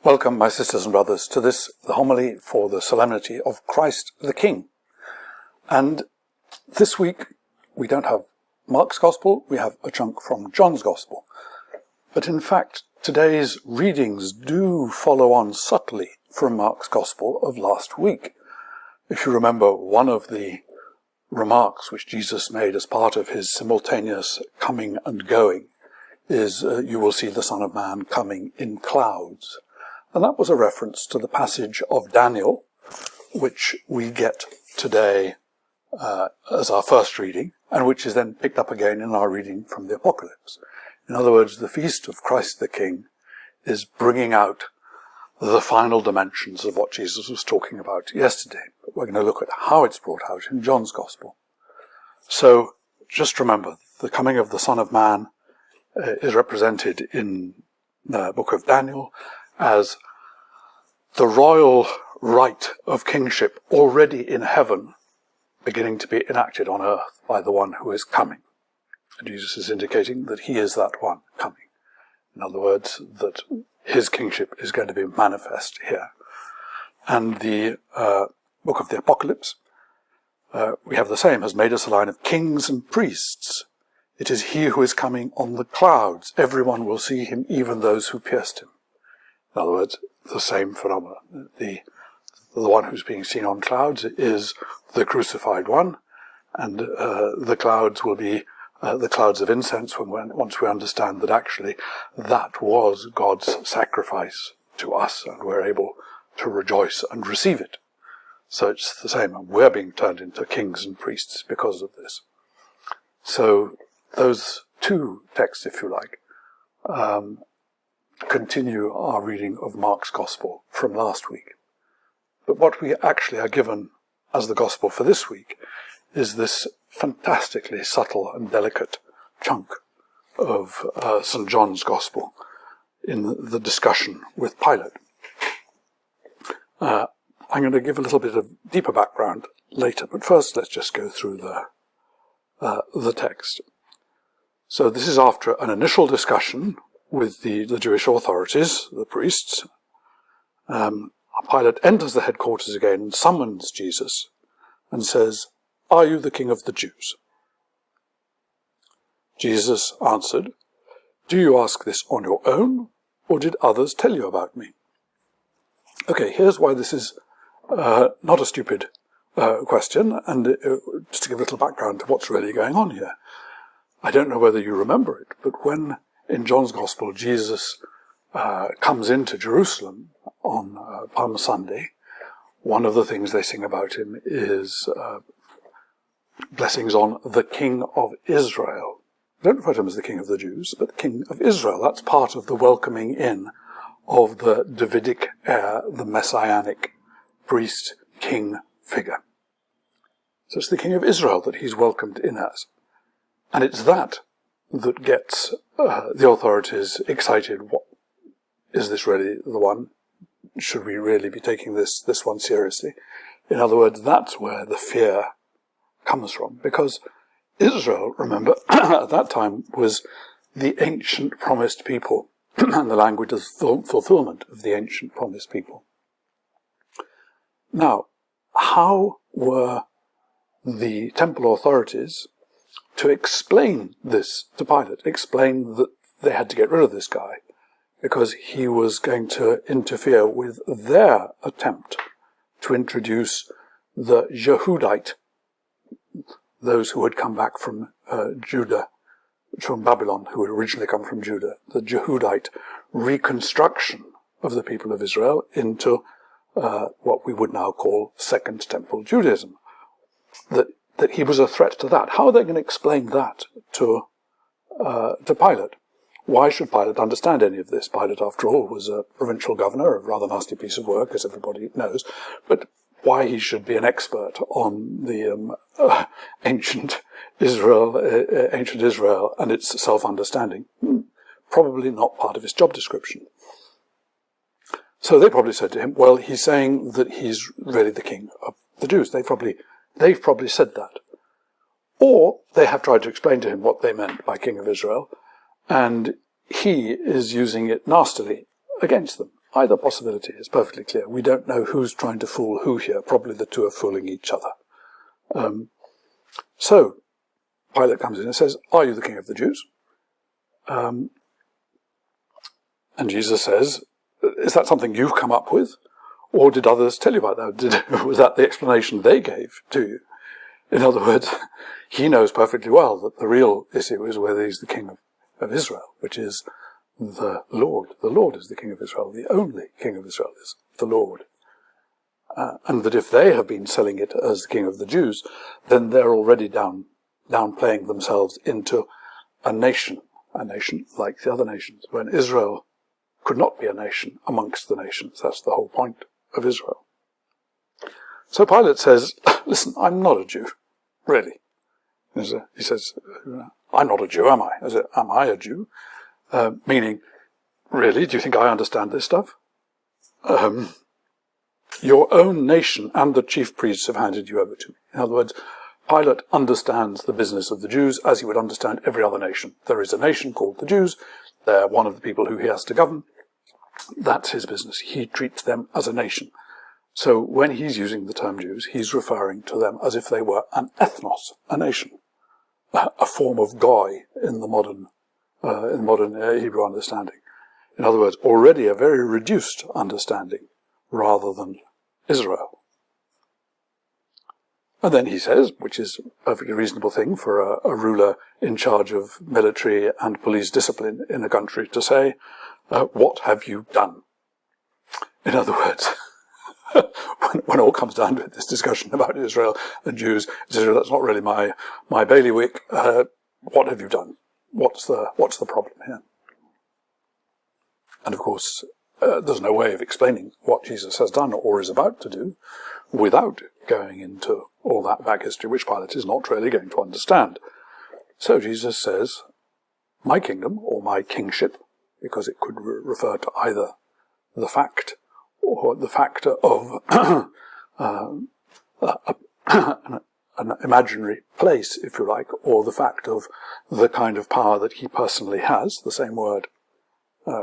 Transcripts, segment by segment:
Welcome, my sisters and brothers, to this, the homily for the Solemnity of Christ the King. And this week, we don't have Mark's Gospel, we have a chunk from John's Gospel. But in fact, today's readings do follow on subtly from Mark's Gospel of last week. If you remember, one of the remarks which Jesus made as part of his simultaneous coming and going is, you will see the Son of Man coming in clouds. And that was a reference to the passage of Daniel, which we get today as our first reading, and which is then picked up again in our reading from the Apocalypse. In other words, the feast of Christ the King is bringing out the final dimensions of what Jesus was talking about yesterday. But we're going to look at how it's brought out in John's Gospel. So just remember, the coming of the Son of Man is represented in the book of Daniel as the royal right of kingship already in heaven beginning to be enacted on earth by the one who is coming. And Jesus is indicating that he is that one coming. In other words, that his kingship is going to be manifest here. And the book of the Apocalypse, we have the same, has made us a line of kings and priests. It is he who is coming on the clouds. Everyone will see him, even those who pierced him. In other words, the same phenomenon. The one who's being seen on clouds is the crucified one, and the clouds will be the clouds of incense once we understand that actually that was God's sacrifice to us, and we're able to rejoice and receive it. So it's the same, and we're being turned into kings and priests because of this. So those two texts, if you like, continue our reading of Mark's Gospel from last week. But what we actually are given as the Gospel for this week is this fantastically subtle and delicate chunk of St. John's Gospel in the discussion with Pilate. I'm going to give a little bit of deeper background later, but first let's just go through the text. So this is after an initial discussion with the Jewish authorities, the priests. Pilate enters the headquarters again and summons Jesus and says, "Are you the King of the Jews?" Jesus answered, "Do you ask this on your own, or did others tell you about me?" Okay, here's why this is not a stupid question, and just to give a little background to what's really going on here. I don't know whether you remember it, but when in John's Gospel Jesus comes into Jerusalem on Palm Sunday, one of the things they sing about him is blessings on the King of Israel. They don't refer to him as the King of the Jews, but the King of Israel. That's part of the welcoming in of the Davidic heir, the messianic priest-king figure. So it's the King of Israel that he's welcomed in as. And it's that gets the authorities excited. What, is this really the one? Should we really be taking this one seriously? In other words, that's where the fear comes from. Because Israel, remember, at that time was the ancient promised people, and the language of fulfillment of the ancient promised people. Now, how were the temple authorities to explain this to Pilate, explain that they had to get rid of this guy because he was going to interfere with their attempt to introduce the Yehudite, those who had come back from Judah, from Babylon, who had originally come from Judah, the Yehudite reconstruction of the people of Israel into what we would now call Second Temple Judaism. That he was a threat to that. How are they going to explain that to Pilate? Why should Pilate understand any of this? Pilate, after all, was a provincial governor, a rather nasty piece of work, as everybody knows. But why he should be an expert on the ancient Israel and its self-understanding, probably not part of his job description. So they probably said to him, well, he's saying that he's really the king of the Jews. They've probably said that. Or they have tried to explain to him what they meant by King of Israel, and he is using it nastily against them. Either possibility is perfectly clear. We don't know who's trying to fool who here. Probably the two are fooling each other. So Pilate comes in and says, "Are you the king of the Jews?" And Jesus says, "Is that something you've come up with? Or did others tell you about that? Was that the explanation they gave to you?" In other words, he knows perfectly well that the real issue is whether he's the king of Israel, which is the Lord. The Lord is the king of Israel. The only king of Israel is the Lord. And that if they have been selling it as the king of the Jews, then they're already downplaying themselves into a nation like the other nations, when Israel could not be a nation amongst the nations. That's the whole point of Israel. So Pilate says, "Listen, I'm not a Jew, really." He says, "I'm not a Jew, am I? Am I a Jew?" Meaning, really, do you think I understand this stuff? Your own nation and the chief priests have handed you over to me. In other words, Pilate understands the business of the Jews as he would understand every other nation. There is a nation called the Jews. They're one of the people who he has to govern. That's his business. He treats them as a nation. So when he's using the term Jews, he's referring to them as if they were an ethnos, a nation, a form of goy in the modern Hebrew understanding. In other words, already a very reduced understanding rather than Israel. And then he says, which is a perfectly reasonable thing for a ruler in charge of military and police discipline in a country to say, "What have you done?" In other words, when all comes down to it, this discussion about Israel and Jews, that's not really my bailiwick. What have you done? What's the problem here? And of course, there's no way of explaining what Jesus has done or is about to do without going into all that back history, which Pilate is not really going to understand. So Jesus says, "My kingdom," or "my kingship," because it could refer to either the fact or the factor of an imaginary place, if you like, or the fact of the kind of power that he personally has. The same word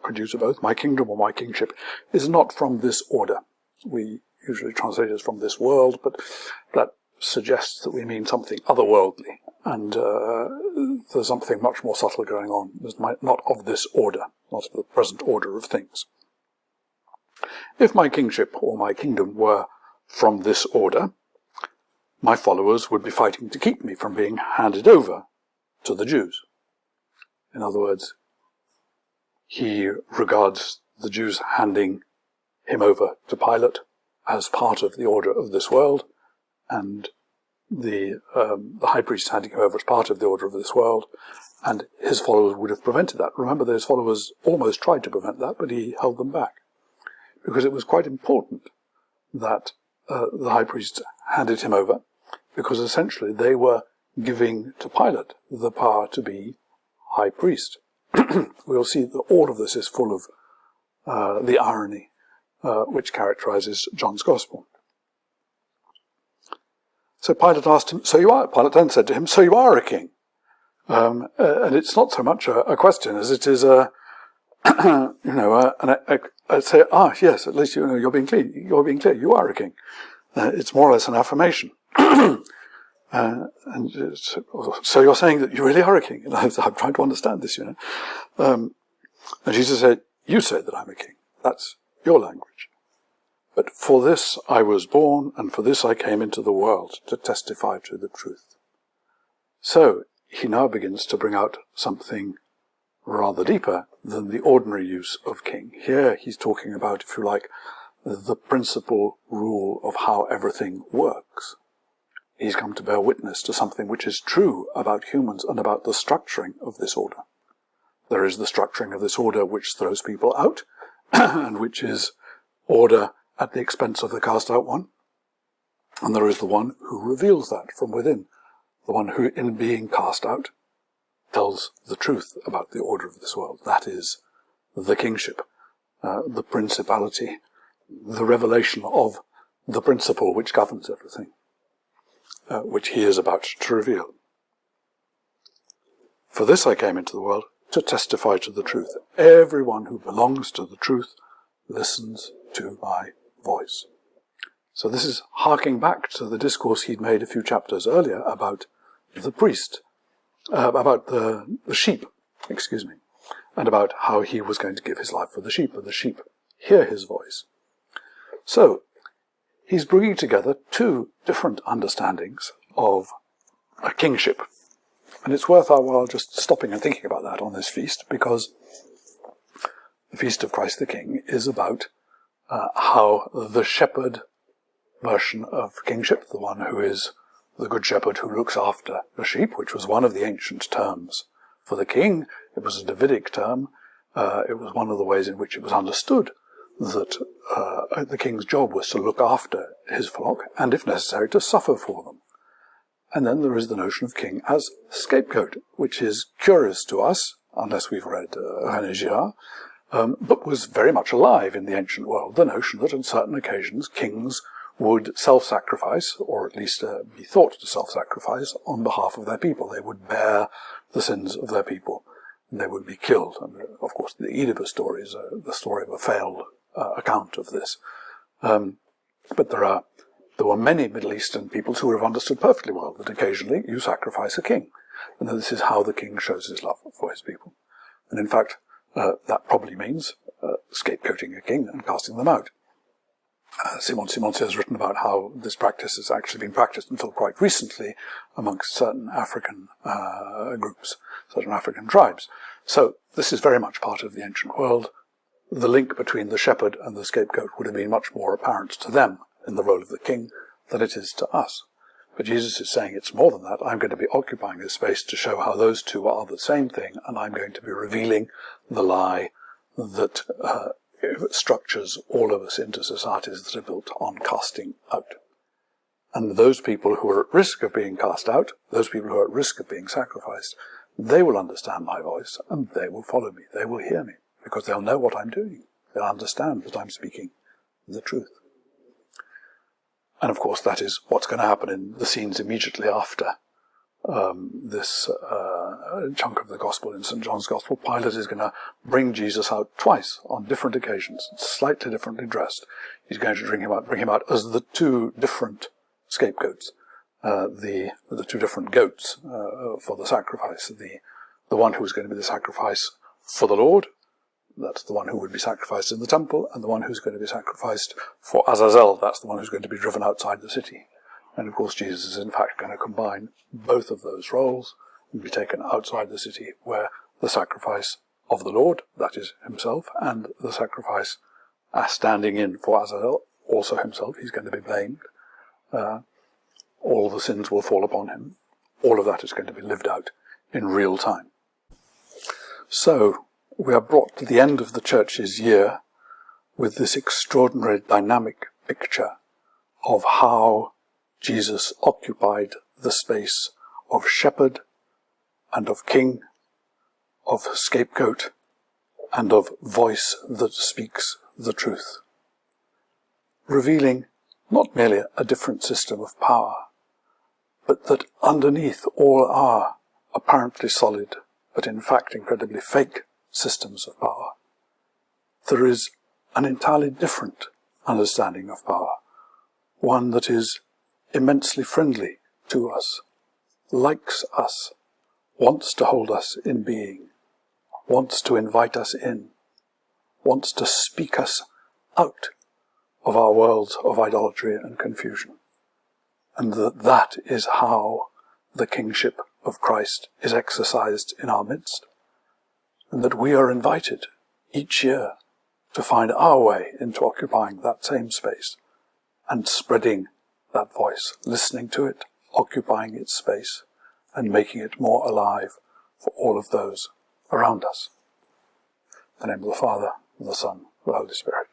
could use both. My kingdom or my kingship is not from this order. We usually translate it as from this world, but that suggests that we mean something otherworldly, and there's something much more subtle going on. It's not of this order, not of the present order of things. If my kingship or my kingdom were from this order, my followers would be fighting to keep me from being handed over to the Jews. In other words, he regards the Jews handing him over to Pilate as part of the order of this world, and the high priest handing him over as part of the order of this world, and his followers would have prevented that. Remember, those followers almost tried to prevent that, but he held them back, because it was quite important that the high priest handed him over, because essentially they were giving to Pilate the power to be high priest. We'll see that all of this is full of the irony which characterizes John's Gospel. So Pilate asked him, Pilate then said to him, "So you are a king?" And it's not so much a question as it is I'd say, yes, at least you're being clear. You're being clear. You are a king. It's more or less an affirmation. So you're saying that you really are a king. And I'm trying to understand this, And Jesus said, "You say that I'm a king. That's your language. But for this I was born, and for this I came into the world, to testify to the truth." So he now begins to bring out something rather deeper than the ordinary use of king. Here he's talking about, if you like, the principal rule of how everything works. He's come to bear witness to something which is true about humans and about the structuring of this order. There is the structuring of this order which throws people out, and which is order at the expense of the cast out one. And there is the one who reveals that from within, the one who, in being cast out, tells the truth about the order of this world. That is the kingship, the principality, the revelation of the principle which governs everything, which he is about to reveal. For this I came into the world, to testify to the truth. Everyone who belongs to the truth listens to my voice. So this is harking back to the discourse he'd made a few chapters earlier about the priest, about the sheep, and about how he was going to give his life for the sheep, and the sheep hear his voice. So he's bringing together two different understandings of a kingship. And it's worth our while just stopping and thinking about that on this feast, because the Feast of Christ the King is about how the shepherd version of kingship, the one who is the good shepherd who looks after the sheep, which was one of the ancient terms for the king. It was a Davidic term. It was one of the ways in which it was understood that the king's job was to look after his flock and, if necessary, to suffer for them. And then there is the notion of king as scapegoat, which is curious to us, unless we've read René Girard, but was very much alive in the ancient world. The notion that on certain occasions kings would self-sacrifice, or at least be thought to self-sacrifice, on behalf of their people. They would bear the sins of their people, and they would be killed. And of course, the Oedipus story is the story of a failed account of this. But there were many Middle Eastern peoples who would have understood perfectly well that occasionally you sacrifice a king, and that this is how the king shows his love for his people. And in fact, that probably means scapegoating a king and casting them out. Simonse has written about how this practice has actually been practiced until quite recently amongst certain African groups, certain African tribes. So this is very much part of the ancient world. The link between the shepherd and the scapegoat would have been much more apparent to them in the role of the king than it is to us. But Jesus is saying it's more than that. I'm going to be occupying this space to show how those two are the same thing, and I'm going to be revealing the lie that structures all of us into societies that are built on casting out. And those people who are at risk of being cast out, those people who are at risk of being sacrificed, they will understand my voice and they will follow me. They will hear me because they'll know what I'm doing. They'll understand that I'm speaking the truth. And of course that is what's going to happen in the scenes immediately after this chunk of the Gospel in St. John's Gospel. Pilate is going to bring Jesus out twice on different occasions, slightly differently dressed. He's going to bring him out as the two different scapegoats, the two different goats for the sacrifice. The one who is going to be the sacrifice for the Lord, that's the one who would be sacrificed in the temple, and the one who's going to be sacrificed for Azazel, that's the one who's going to be driven outside the city. And of course Jesus is in fact going to combine both of those roles and be taken outside the city, where the sacrifice of the Lord, that is himself, and the sacrifice standing in for Azazel, also himself, he's going to be blamed. All the sins will fall upon him. All of that is going to be lived out in real time. So we are brought to the end of the church's year with this extraordinary dynamic picture of how Jesus occupied the space of shepherd and of king, of scapegoat, and of voice that speaks the truth, revealing not merely a different system of power, but that underneath all our apparently solid, but in fact incredibly fake systems of power, there is an entirely different understanding of power, one that is immensely friendly to us, likes us, wants to hold us in being, wants to invite us in, wants to speak us out of our worlds of idolatry and confusion. And that is how the kingship of Christ is exercised in our midst, and that we are invited each year to find our way into occupying that same space and spreading that voice, listening to it, occupying its space, and making it more alive for all of those around us. In the name of the Father, and the Son, and the Holy Spirit.